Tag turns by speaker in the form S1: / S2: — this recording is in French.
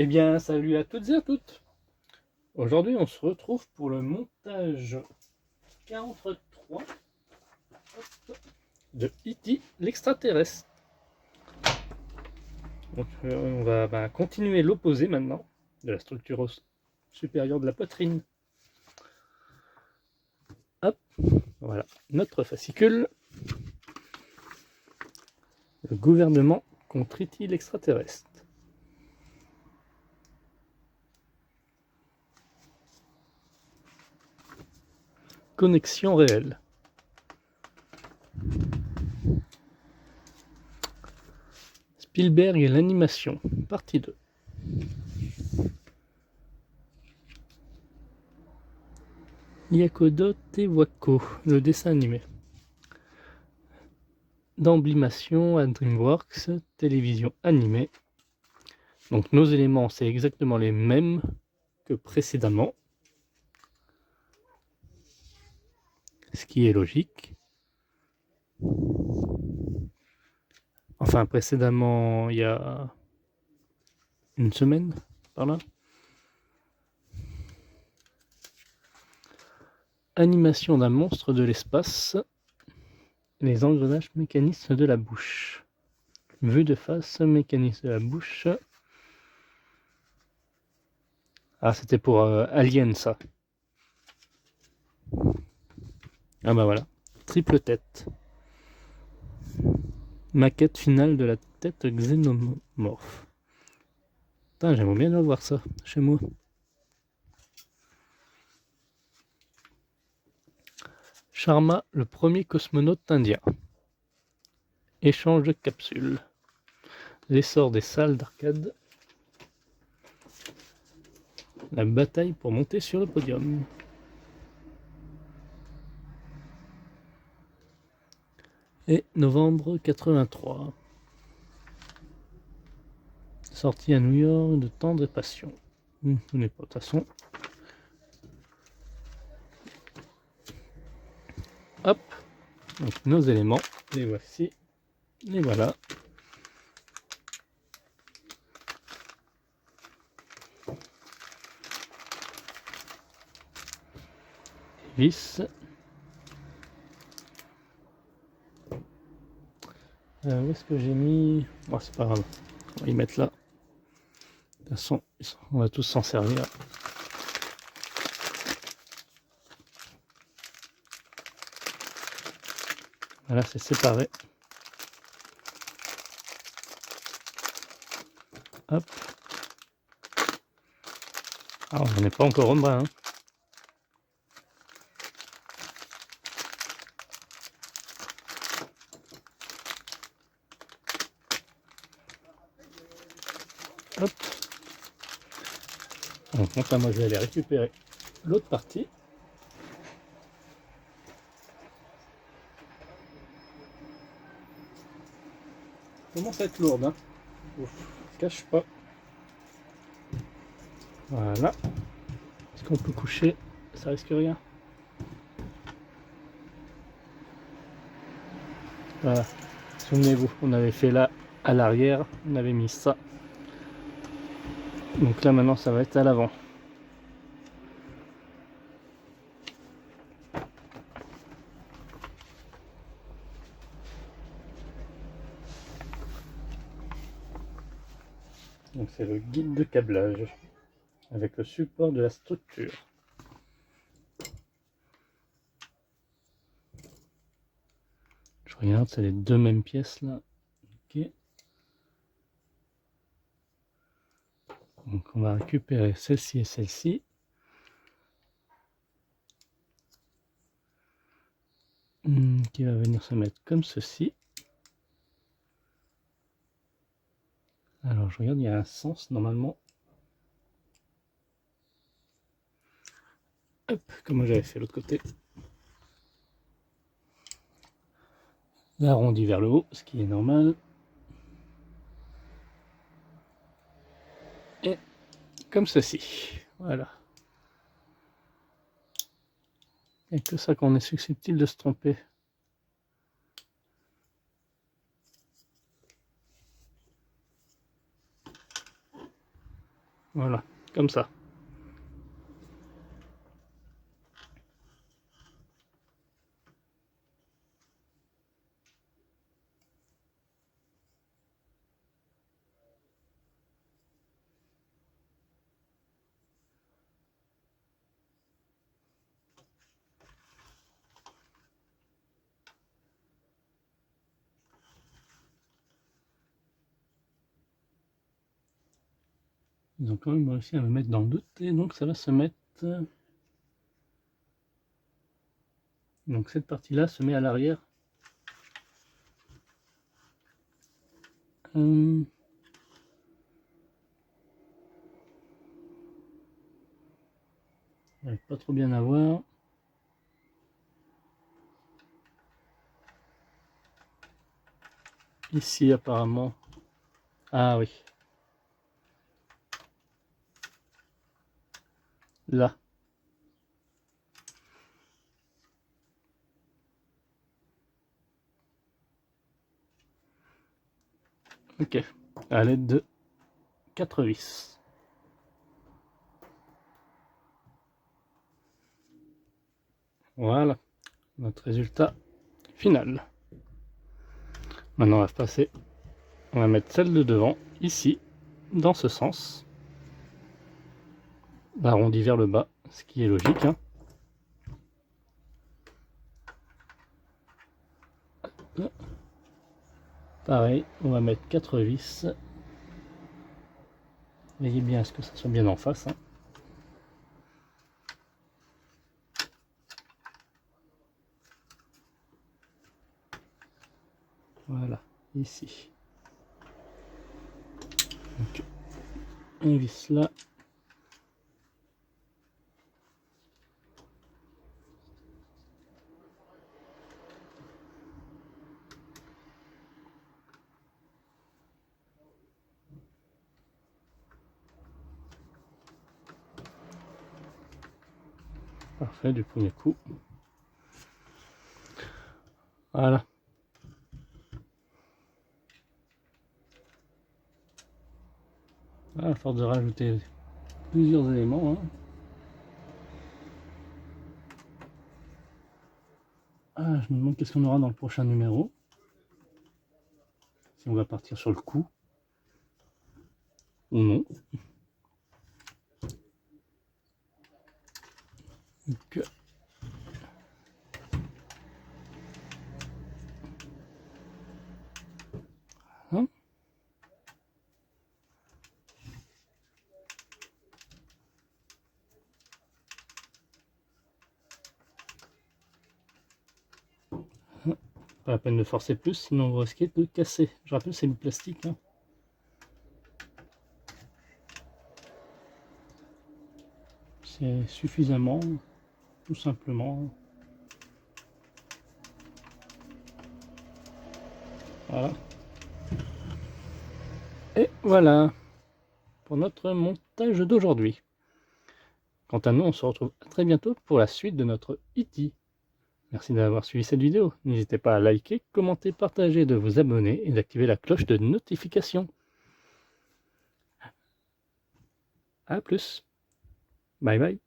S1: Eh bien, salut à toutes et à toutes. Aujourd'hui, on se retrouve pour le montage 43 de E.T. l'extraterrestre. Donc, on va continuer l'opposé maintenant de la structure supérieure de la poitrine. Hop, voilà notre fascicule. Le gouvernement contre E.T. l'extraterrestre. Connexion réelle. Spielberg et l'animation, partie 2. Yakodo Tewako, le dessin animé. D'emblimation à DreamWorks, télévision animée. Donc nos éléments, c'est exactement les mêmes que précédemment. Ce qui est logique. Enfin, précédemment, il y a une semaine, par là. Animation d'un monstre de l'espace. Les engrenages mécanismes de la bouche. Vue de face, mécanisme de la bouche. Ah, c'était pour Alien, ça. Ah bah voilà. Triple tête. Maquette finale de la tête xénomorphe. Putain, j'aimerais bien voir ça, chez moi. Sharma, le premier cosmonaute indien. Échange de capsules. L'essor des salles d'arcade. La bataille pour monter sur le podium. Et novembre 83. Sortie à New York de Tendre et Passion. Vous n'êtes pas de toute façon. Hop. Donc nos éléments. Les voici. Les voilà. Vis. Où est-ce que j'ai mis... Oh, c'est pas grave. On va y mettre là. De toute façon, on va tous s'en servir. Voilà, c'est séparé. Hop. Alors, on n'est pas encore au bras, hein. Hop. Donc là, moi, je vais aller récupérer l'autre partie. Commence à être lourde, hein. Ouf, cache pas. Voilà. Est-ce qu'on peut coucher? Ça risque rien. Voilà. Souvenez-vous, on avait fait là à l'arrière, on avait mis ça. Donc là maintenant ça va être à l'avant. Donc c'est le guide de câblage avec le support de la structure. Je regarde, c'est les deux mêmes pièces là. Ok. Donc on va récupérer celle-ci et celle-ci. Qui va venir se mettre comme ceci. Alors je regarde, il y a un sens normalement. Hop, comme j'avais fait l'autre côté. L'arrondi vers le haut, ce qui est normal. Et comme ceci. Voilà. Il n'y a que ça qu'on est susceptible de se tromper. Voilà, comme ça. Ils ont quand même réussi à me mettre dans le doute et donc ça va se mettre... Donc cette partie-là se met à l'arrière. J'arrive pas trop bien à voir. Ici apparemment. Ah oui. Là. Ok. À l'aide de 4 vis. Voilà. Notre résultat final. Maintenant on va passer. On va mettre celle de devant ici. Dans ce sens. Arrondi vers le bas. Ce qui est logique. Hein. Pareil, on va mettre 4 vis. Veillez bien à ce que ça soit bien en face. Hein. Voilà, ici. Donc, un vis là. Parfait, du premier coup. Voilà. À force de rajouter plusieurs éléments. Hein. Ah, je me demande qu'est-ce qu'on aura dans le prochain numéro. Si on va partir sur le coup. Ou non. Donc, hein. Pas la peine de forcer plus, sinon vous risquez de casser. Je rappelle, c'est du plastique. Hein. C'est suffisamment, tout simplement. Voilà. Et voilà pour notre montage d'aujourd'hui. Quant à nous, on se retrouve très bientôt pour la suite de notre E.T. Merci d'avoir suivi cette vidéo. N'hésitez pas à liker, commenter, partager, de vous abonner et d'activer la cloche de notification. A plus. Bye bye.